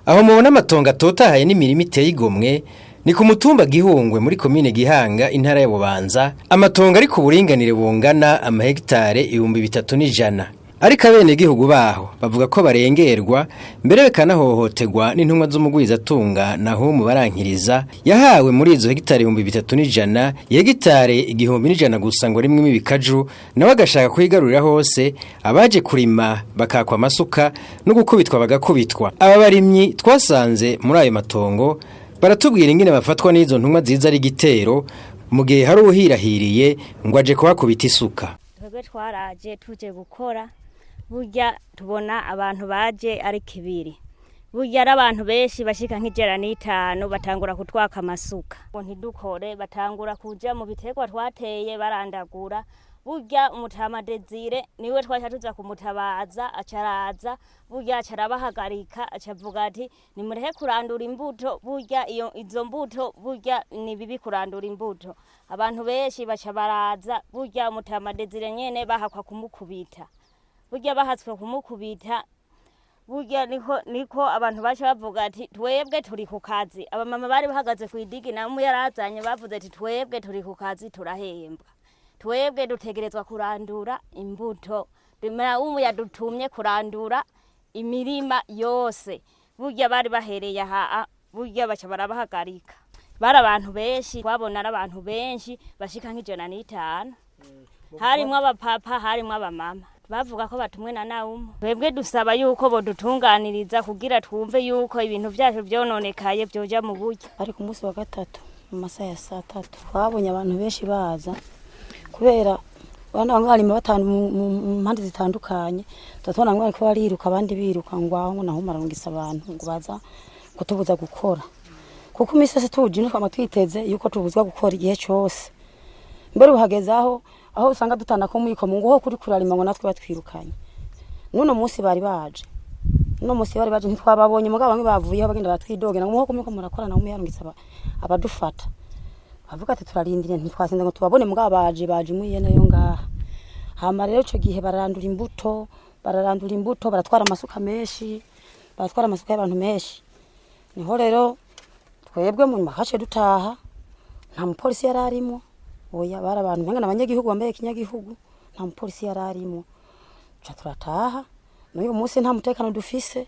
Aho mubona amatongo atotahaye n'imirima iteye igomwe ni ku mutumba Gihungwe muri komine Gihanga intara ya Bubanza, amatongo ari ku buringanire bungana amahegitare 3100. Ariko abenegihugu baho bavuga ko barengerwa mbere bekanahohoterwa n'intumwa z'umugwizatunga naho mu barankiriza yahawe muri izo hegitare 3100 hegitare 1100 gusa ngo rimwe ibikaju nawe agashaka kuyigarurira hose abaje kurima bakakwa amasuka no gukubitwa bagakubitwa. Aba barimyi twasanze muri ayo matongo baratubwira ingene bafatwa n'izo ntumwa ziza ari gitero mu gihe hari uhirahiriye ngo aje kubakubita isuka. Twebwe twaraje tuje gukora burya tubona abantu baje ari kibiri. Burya ari abantu benshi bashika nk'ijana n'itanu batangura kutwaka amasuka. Ntidukore batangura kuja mu biterwa twateye barandagura. Burya umutama Desire niwe twacha tuza kumutabaza acaraza. Burya acarabahagarika acavuga ati nimurehe kurandura imbuto. Burya izo mbuto burya ni bibi kurandura imbuto. Abantu benshi baca baraza. Burya umutama Desire nyene bahakwa kumukubita. Burya bahatswe kumukubita. Burya niko abantu bacha bavuga ati twebwe turi ku kazi. Abamama bari bahagaze ku idigi namwe yarazanye bavuze ati twebwe turi ku kazi turahembwa. Twebwe dutegerezwa kurandura imbuto. Rimera yadutumye kurandura imirima yose. Burya bari bahereye aha. Burya bacha barabahagarika. Bari abantu benshi twabona ari abantu benshi bashika nk'ijana n'itanu. Harimwo abapapa harimwo abamama. Bavuga ko batumwe na Naumu. Twebwe dusaba yuko bodutunganiriza kugira twumve yuko ibintu byacu byononekaye byoja mu buryo. Ari ku munsi wa gatatu mu masaha ya 3 twabonye abantu benshi baza kubera bana bangarima batanu mu mpande zitandukanye. Tutona ngo ariko bariruka abandi biruka ngo aho ngo naho marangisa abantu ngo baza kutubuza gukora. Kuko imisese tuje no twiteze yuko tubuzwa gukora igihe cyose. Mbere uhagezaho aho usanga dutana ko muyiko mu ngo kuri kurarima ngo natwe batwirukanye. Nuno munsi bari baje. Nuno munsi bari baje ntitwababonye mugabo bamwe bavuye bagenda batwidogera ngo muho ko murakora na umwe yarungitsa abadufata. Bavuga ati turarindire ntitwasinze ngo tubabone mugabo baje muye nayo ngaha. Hama rero cyo gihe bararandura imbuto baratwara amasuka menshi, baratwara amasuka y'abantu menshi. Niho rero twebwe mu makashe dutaha nta mupolisi yararimo. Oya bara abantu menga nabanyagihugu bambaye kinyagihugu nta mupolisi yararimo. Cha turataha n'uyu munsi nta mutekano dufise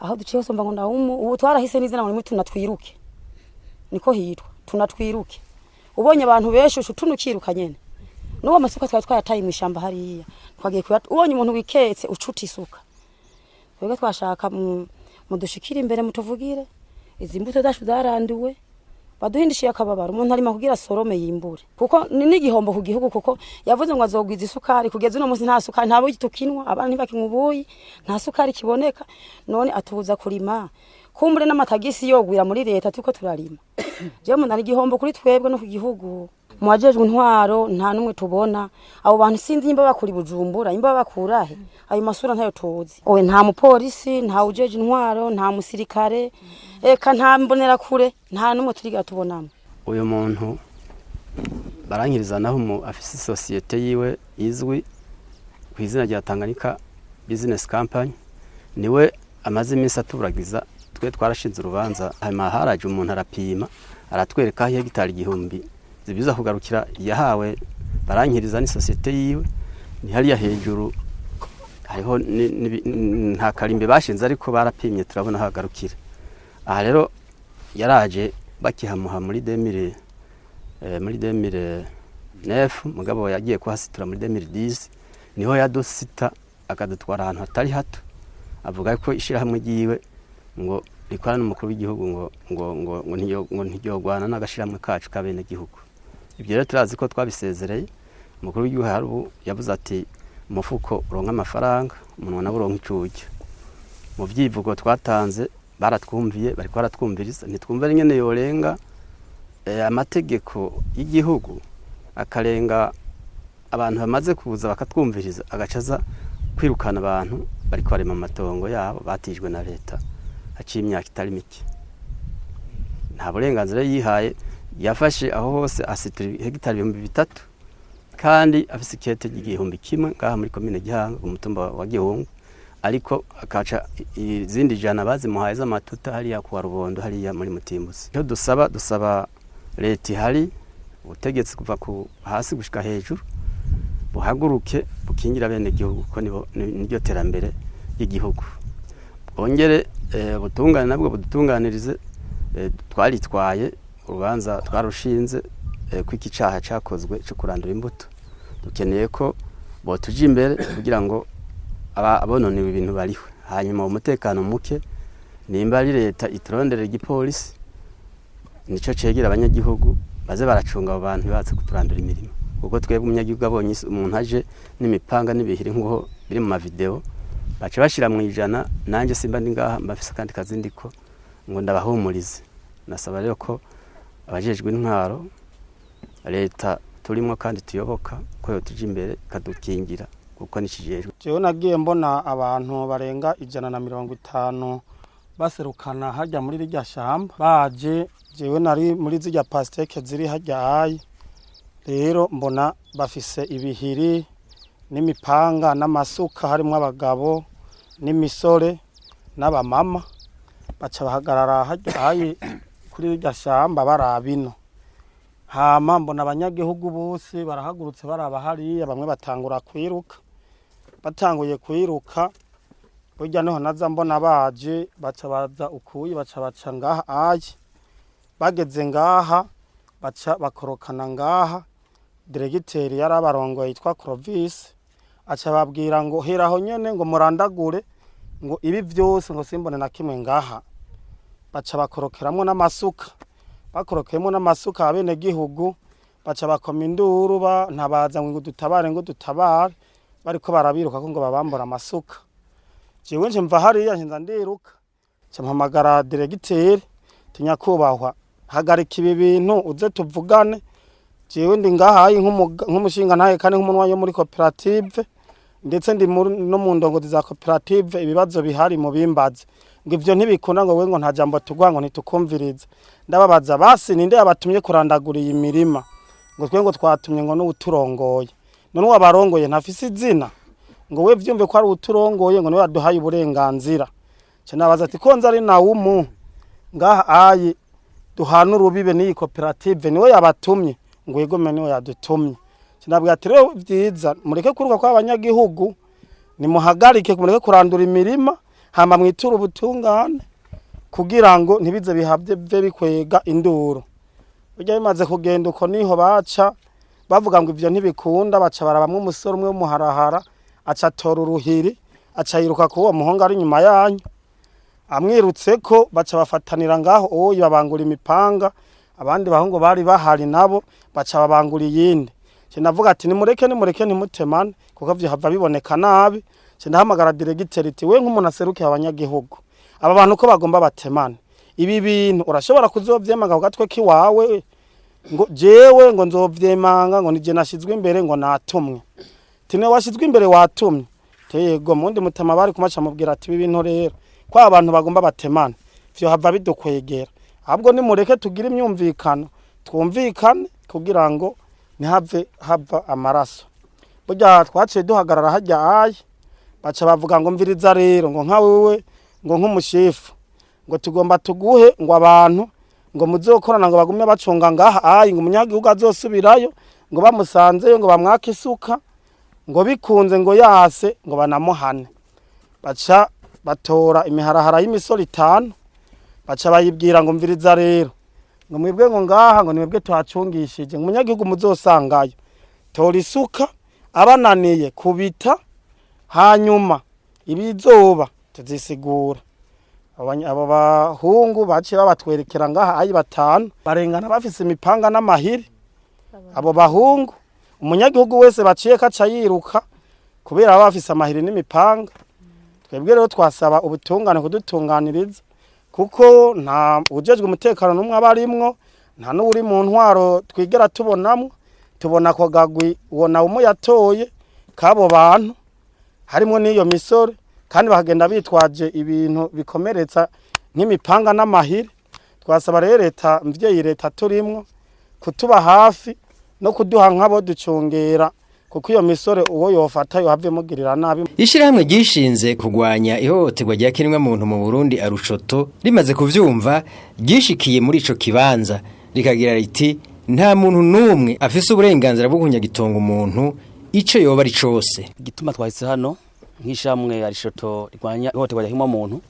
aho duciye hose mba ngo Naumu ubu twarahise nizina ngo tunatwiruke. Niko hitwa tunatwiruke. Ubonye abantu benshi utunukyiruka nyene. Nuwo masuka twataye mu ishamba hariya. Twagiye kuyata ubonye umuntu wiketse ucuta isuka. Twebwe twashaka mu dushikira imbere mutuvugire izi mbuto zashu zaranduwe. Baduhindishiye akababara umuntu arimo kugira sorome yimbure kuko ni igihombo ku gihugu kuko yavuze ngo azogwiza isukari kugeza uno munsi nta sukari ntabo gitukinwa abantu bakimubuyi nta sukari kiboneka none atubuza kurima kumbure n'amatagisi yogwira muri leta tuko turarima je mu nari igihombo kuri twebwe no ku gihugu mwajejwe intwaro nta numwe tubona abo bantu sinzi imba bakuri Bujumbura imba bakurahe ayo masura ntayo tuzi owe nta mupolisi nta ujeje intwaro nta musirikare eka nta mbonera kure nta numwe turiga tubonamo. Uyu muntu barankiriza naho mu afisi societe yiwe izwi ku izina rya Tanganyika Business Company niwe amaze iminsi aturagiza twe twarashinze urubanza hanyuma haraje umuntu arapima aratwereka hegitari 1000 zibiza kugarukira yahawe barankiriza ni societe yiwe ni hariya hejuru hariho nta karimbe bashinze ariko barapimye turabona hagarukira. Aha rero yaraje bakihamuha muri 2009 mugabo yagiye kuhasitura muri 2010 niho yadosita akadutwara ahantu hatari hato avuga ko ishirahamwe giwe ngo rikora n'umukuru w'igihugu ngo ntiyogwana n'agashiramwe kacu kabene gihugu. Ibyo rero turazi ko twabisezereye umukuru w'igihugu harubu yavuze ati umufuko uronka amafaranga umuntu naburonka icuge. Mu byivugo twatanze baratwumviye bariko baratwumviriza nitwumva nyene yorenga amategeko y'igihugu akarenga abantu bamaze kuza bakatwumviriza agacaza kwirukana abantu bariko barema amatongo yabo batijwe na leta haciye imyaka itari mike. Nta burenganzira yihaye yafashe aho hose asitura hegitari 3000 kandi afise ikete y'igihumbi kimwe ngaha muri komine Gihanga umutumba wa Gihungu ariko akaca izindi jana bazimuhaye z'amatuta hariya kuwa Rubondo hariya muri Mutimbuzi. Cyo dusaba leta ihari ubutegetsi kuva ku hasi gushika hejuru buhaguruke bukingira bene gihugu ko niryo terambere y'igihugu. Bongere butungane nabwo budutunganirize twaritwaye urubanza twarushinze kw'iki caha cakozwe cyo kurandura imbuto. Dukeneye ko botuja imbere kugira ngo abononewe ibintu bariho. Hanyuma umutekano muke nimba ari leta iturondera igipolisi nico cegera abanyagihugu baze baracunga abo bantu baze kuturandura imirimo. Kuko twebwe umunyagihugu abonye umuntu aje n'imipanga n'ibihiri nk'uho biri mu mavideo baca bashira mu ijana, nanje simba ndi ngaha mbafise kandi kazi ndiko ngo ndabahumurize. Nasaba rero ko abajejwe intwaro leta turimo kandi tuyoboka ko yotuja imbere kadukingira kuko nikijejwe. Jewe nagiye mbona abantu barenga 150 baserukana hajya muri rirya shamba baje, jewe nari muri zirya pasteke ziri hajya ayi, rero mbona bafise ibihiri n'imipanga n'amasuka, harimo abagabo n'imisore n'abamama, baca bahagarara hajya ayi kuri rirya shamba barabino. Hama mbona abanyagihugu bose barahagurutse baraba hariya, bamwe batangura kwiruka. Batanguye kwiruka burya niho naza mbona baje baca baza ukuyi baca ngaha ayi. Bageze ngaha baca bakorokana ngaha, diregiteri yarabarongoye yitwa Clovis aca babwira ngo heraho nyene ngo murandagure ngo ibi byose ngo simbone na kimwe ngaha. Baca bakorokeramwo n'amasuka, bakorokeyemo n'amasuka abene gihugu baca bakoma induru ntabaza ngo dutabare bariko barabiruka ko ngo babambura amasuka. Jewe nje mva hariya nza ndiruka nca mpamagara diregiteri tinyakubahwa hagarika ibi bintu uze tuvugane. Jewe ndi ngahaye nk'umushinga ntaye kandi nk'umunwa yo muri koperative ndetse ndi no mu ndongozi za koperative, ibibazo bihari mu bimbaze ngo ivyo ntibikunda ngo we ngo nta jambo tugwa ngo ntitukumvirize. Ndababaza basi ninde yabatumye kurandagura iyi mirima ngo twe ngo twatumye ngo n'uturongoye, none wabarongoye ntafise izina ngo we vyumve ko ari uturongoye ngo niwe yaduhaye uburenganzira. Cyo nabaza ati konza ari nawumu ngaha ayi duhana urubibe n'iyi koperative niwe yabatumye ngo yegome niwe yadutumye. Kinabwira ati rero vyiza mureke kuruka kwa abanyagihugu, nimuhagarike mureke kurandura imirima, hama mwitura ubutungane kugira ngo ntibize bihabye bikwega induru. Burya bimaze kugenda uko niho baca bavuga ngo ivyo ntibikunda, baca barabamwe umusore umwe w'umuharahara aca tora uruhiri aca yiruka ku uwo muhonga ari nyuma yanyu, amwirutseko baca bafatanira ngaho oyi babangura imipanga, abandi bahungu bari bahari nabo baca babangura iyindi. Navuga ati nimureke ntimutemane kuko vyo hava biboneka nabi. Ndahamagara diregiteri iti we nk'umuntu aserukiye abanyagihugu aba bantu ko bagomba batemane ibi bintu urashobora kuzovyemaga kugatwe kiwawe ngo jewe ngo nzovyemanga ngo nije nashizwe imbere ngo natumwe. Tine washizwe imbere watumye tego mundi mutama bari kumaca mubwira ati ibi bintu rero ko abantu bagomba batemane vyo hava bidukwegera, ahubwo nimureke tugira imyumvikano twumvikane kugira ngo ntihave hava amaraso. Burya twaciye duhagarara hajya ayi baca bavuga ngo mviriza rero ngo nka wewe ngo nk'umushefu ngo tugomba tuguhe ngo abantu ngo muzokorana ngo bagumye bacunga ngaha ayi ngo umunyagihugu azosubirayo ngo bamusanzeyo ngo bamwake isuka ngo bikunze ngo yase ngo banamuhane. Baca batora imiharahara y'imisoro 5 baca bayibwira ngo mviriza rero ngo mwebwe ngo ngaha ngo nimwebwe tuhacungishije ngo umunyagihugu muzosangayo tora isuka abananiye kubita hanyuma ibizoba tuzisigura. Abo bahungu baciye babatwerekera ngaha ayi 5 barengana bafise imipanga n'amahiri. Abo bahungu umunyagihugu wese baciye kaca yiruka kubera bafise amahiri n'imipanga. Twebwe rero twasaba ubutungane kudutunganiriza kuko nta ujejwe umutekano numwe abarimwo, nta n'uri mu ntwaro twigera tubonamwe. Tubona ko gagwi wona umuyatoye kabo bantu harimo n'iyo misore kandi bahagenda bitwaje ibintu bikomeretsa nk'imipanga n'amahiri. Twasaba rero leta mvyeyi leta turimwo kutuba hafi no kuduha nk'abo ducungera kuko iyo misore uwo yofata yohave mugirira nabi. Ishirahamwe gishinze kugwanya ihohoterwa rya kiremwa muntu mu Burundi Arushoto rimaze kuvyumva gishikiye muri ico kibanza rikagira riti nta muntu numwe afise uburenganzira bwo kunyagitonga umuntu ico yoba ari cose. Igituma twahise hano nk'ishamwe Arushoto rigwanya ihohoterwa rya kiremwa muntu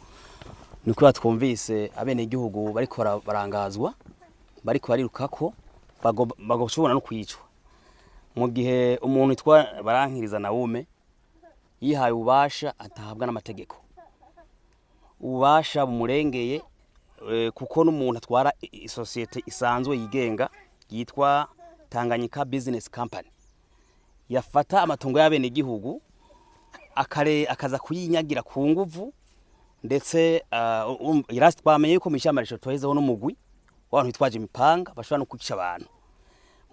nuko twumvise abene igihugu bariko barangazwa bariko barirukako bagoshobora no kwicwa mu gihe umuntu itwa barankiriza Naume yihaye ubasha atahabwa n'amategeko ubasha bumurengeye kuko n'umuntu atwara isosiyete isanzwe yigenga yitwa Tanganyika Business Company yafata amatungo y'abene igihugu akaza kuyinyagira ku nguvu ndetse irasi twamenye yuko mishama Arushoto hezeho n'umugwi w'abantu bitwaje imipanga bashobora no kwica abantu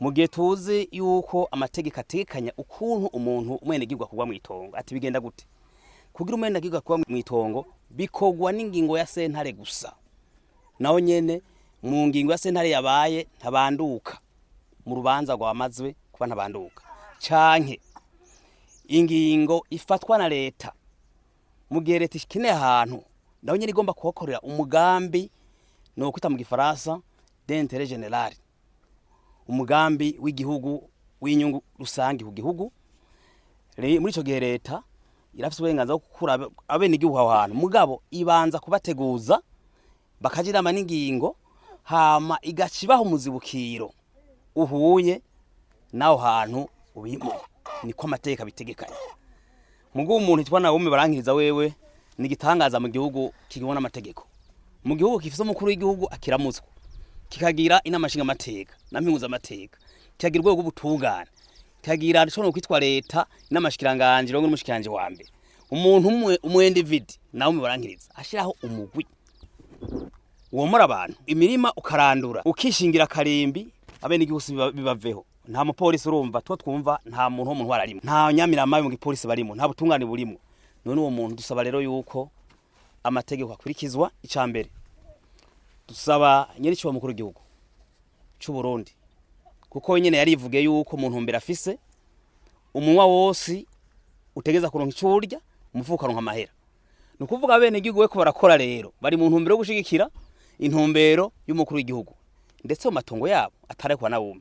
mu gihe tuzi yuko amategeko atekanya ukuntu umuntu umwenegirwa kugwa mu itongo ati bigenda gute kugira umwenegirwa kugwa mu itongo bikogwa n'ingingo ya sentare gusa naho nyene mu ngingo ya sentare yabaye ntabanduka mu rubanza rwamazwe kuba ntabanduka canke ingingo ifatwa na leta mu gihe leta ikeneye ahantu naho nyene igomba kuhakorera umugambi no kwita mu gifaransa d'intérêt général umugambi w'igihugu w'inyungu rusangi ku gihugu muri ico gihe leta irafise uburenganzira bwo gukura abene igihugu aho hantu mugabo ibanza kubateguza bakajirama n'ingingo hama igacibaho umuzibukiro uhuye naho hantu ubimo niko amateka bitegekanye mugo umuntu itwa Naume barankiriza wewe ni gitangaza mu gihugu kigibona amategeko mu gihugu kifise umukuru w'igihugu akiramutswa kikagira inamashinga amateka nampinguza amateka kikagira urwego rw'ubutungane kikagira cyo kwitwa leta n'amashikiranganje rongo n'umushikiranje wa mbere umuntu umwende vidi Naume barankiriza ashiraho umugwi womora abantu imirima ukarandura ukishingira karimbi abene igihugu bibaveho nta mupolisi urumva twumva nta muntu w'umuntu wararimo nta nyamirama mu gipolisi barimo nta butungane burimo none uwo muntu dusaba rero yuko amategeko akurikizwa icambere dusaba nyerico mukuru w'igihugu cy'u Burundi kuko nyene yarivuge yuko umuntu mbere afise umunwa wose utegeza kuronka icurya umufuka ronka amahera nukuvuga bene igihugu we ko barakora rero bari mu ntumbero yo gushigikira intumbero y'umukuru w'igihugu ndetse mu matongo yabo atarekwa Naume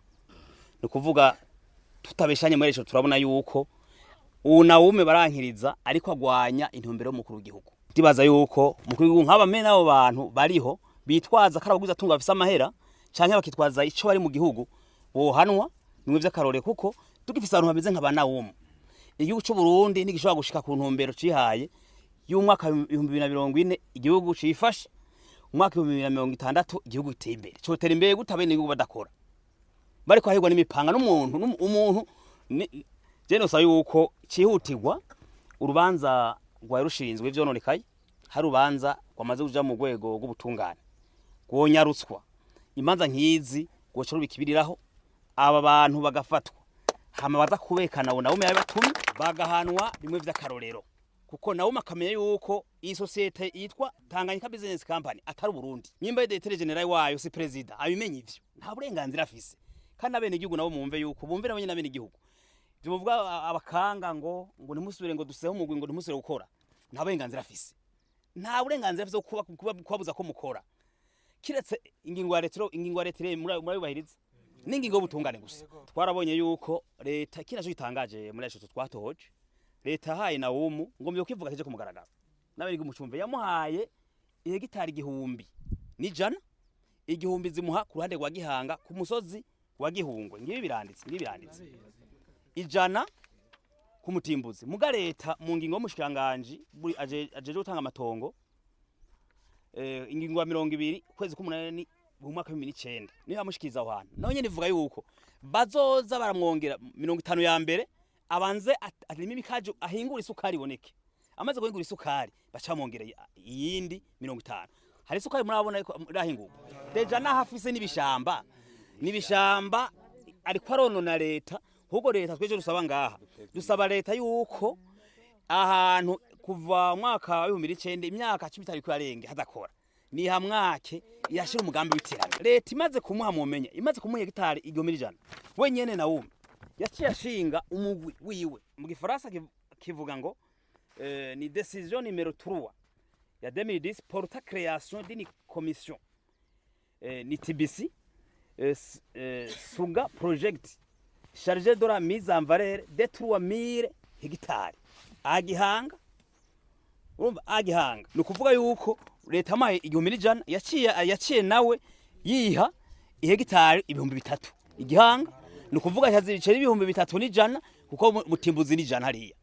nukuvuga tutabeshanye muri ejo turabona yuko Naume barankiriza ariko agwanya intumbero y'umukuru w'igihugu ndibaza yuko umukuru w'igihugu nk'aba mene abo bantu bariho bitwaza karabugiza tunga bafise amahera canke bakitwaza ico bari mu gihugu bohanwa nimwe vy'akarore kuko tugifise abantu bameze nk'aba Naume igihugu cy'u Burundi ntigishobora gushika ku ntumbero cihaye y'umwaka 2040 igihugu cifashe umwaka 2060 igihugu giteye imbere cotera imbere gutabene igihugu badakora bariko ahirwa n'imipanga n'umuntu je nosaba yuko cihutirwa urubanza rwa rushinzwe ivyo nonekaye hari urubanza kwamaze kuja mu rwego rw'ubutungane gwonyarutswa imanza nkizi gwoca rubikibiriraho aba bantu bagafatwa hama baza kubekana Naume yabatumye bagahanwa bimwe vy'akarorero kuko Naume akamenya yuko iyi societe yitwa Tanganyika Business Company atari Burundi nyimba d'intérêt général wayo si president abimenye ivyo nta burenganzira afise kandi abene igihugu nabo mumve yuko bumvira abanye n'abene igihugu bivuga abakanga ngo ntimusubire ngo duseho umugwi ngo ntimusubire gukora nta burenganzira afise nta burenganzira afise kubabuza ko mukora kiretse ingingo ya leta murabibahiriza n'ingingo y'ubutungane gusa twarabonye yuko leta kinaje gitangaje muri ejo twatohoje leta haye Naume ngo myo kivuga kije kumugaragara nabiri gumucumve yamuhaye ihegitari 1000 n'ijana igihumbi zimuha ku ruhande rwa Gihanga ku musozi wa Gihungwe ngibi biranditse ijana ku Mutimbuzi muga leta mu ngingo y'umushikiranganje ajeje gutanga amatongo ingingo ya 20 kwezi k'umunani mu mwaka 2009 niyo amushikiriza aho hantu naho nyene ivuga yuko bazoza baramwongera 50 ya mbere abanze arimo imikaje ahingura isukari iboneke amaze guhingura isukari bacamwongera iyindi 50 hari isukari murabona irahingurwa deja nahafise n'ibishamba ariko aronona leta hugo leta tweje dusaba ngaha dusaba leta yuko ahantu kuva mwaka wa 2009 imyaka 10 kurarenge hadakora ni hamwake yashira umugambi w'iterambere leta imaze kumuha mumenye imaze kumuha hegitari 1000 wenyene Naume yaciye ashinga umugwi wiwe mu gifaransa kivuga ngo ni décision numéro 3 ya 2010 porta création d'une commission ni TBC Suga project chargé de la mise en valeur de 3000 hectares agihanga urumva agihanga ni ukuvuga yuko leta amaye 1100 yaciye nawe yiha ihegitari 3000 igihanga ni ukuvuga yaziricera 3100 kuko mutimbuzi ni jana hariya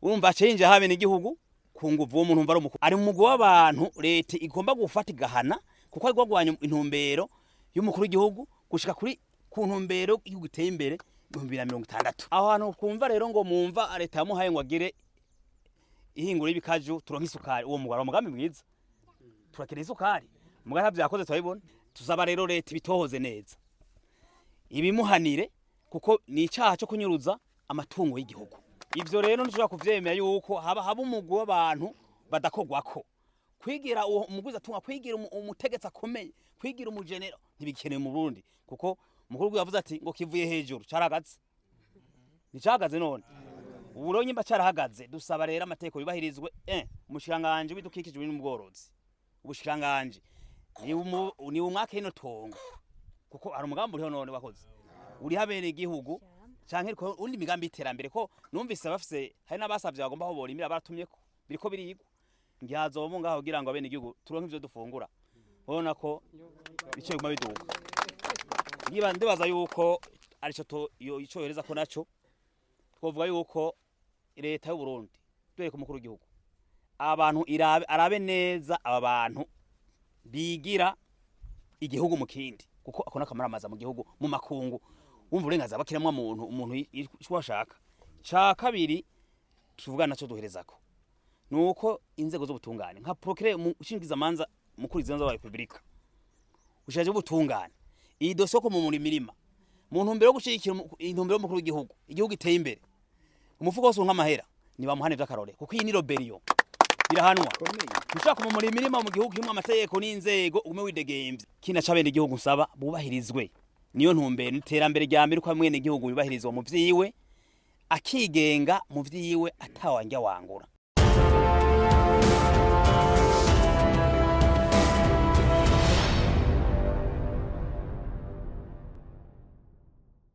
urumva acenje habe n'igihugu ku nguvu wo muntu mva ari mu mugwi w'abantu leta igomba gufata igahana kuko ari gwagwanya intumbero y'umukuru w'igihugu gushika kuri ku ntumbero y'igihugu iteye imbere 2060 aho hantu kumva rero ngo mumva leta yamuhaye ngo agire ihingura y'ibikaju turonka isukari uwo mugara umugambi mwiza turakira isukari mugara byakoze twabibona tuzaba rero leta ibitohoze neza ibimuhanire kuko ni icyaha cyo kunyuruza amatungo y'igihugu ivyo rero ntushobora kuvyemera yuko haba umugwi w'abantu badakogwako kwigira uwo mugwiza tunga kwigira umutegetsi akomeye kwigira umugenero ntibikenewe mu Burundi kuko umukuru w'igihugu yavuze ati ngo kivuye hejuru caragaze ni cagaze none uburonyi mba carahagaze dusaba rero amateko yubahirizwe umushiranganje w'idukikije n'ubworozi ubushiranganje ni umwaka hino tongo kuko ari umugambi uriho none wakoze uri habere igihugu canke ko undi migambi iterambere ko numvise bafise hari n'abasavye bagomba ho borimira baratumye ko biriko birigwa ngihazo bo ngaho kugira ngo abene igihugu turonke ivyo dufungura ubona ko bice guma biduka niba ndibaza yuko arico to ico yohereza ko naco twovuga yuko leta y'u Burundi dore ko mukuru w'igihugu abantu arabe neza aba bantu bigira igihugu mu kindi kuko akona kamaramaza mu gihugu mu makungu umva urengaza bakiramwa umuntu ishwashaka ca kabiri tuvuga naco duherezako nuko inzego z'ubutungane nka procureur ushingiza manza mukuru izenzo wa Republika ushaje ubutungane iyi dosoko mu mirima mu ntumbero yo gushikira intumbero mukuru w'igihugu igihugu iteye imbere umufuko wose nk'amahera ni bamuhane vy'akarore kuko iyi ni rebellion birahanwa ushaka mu mirima mu gihugu kimwe amategeko n'inzego ugume widegemvye kina cabene igihugu nsaba bubahirizwe niyo ntumbero n'iterambere rya mbere kwa mwene igihugu bibahirizwa mu vyiwe akigenga mu vyiwe atawanja wangura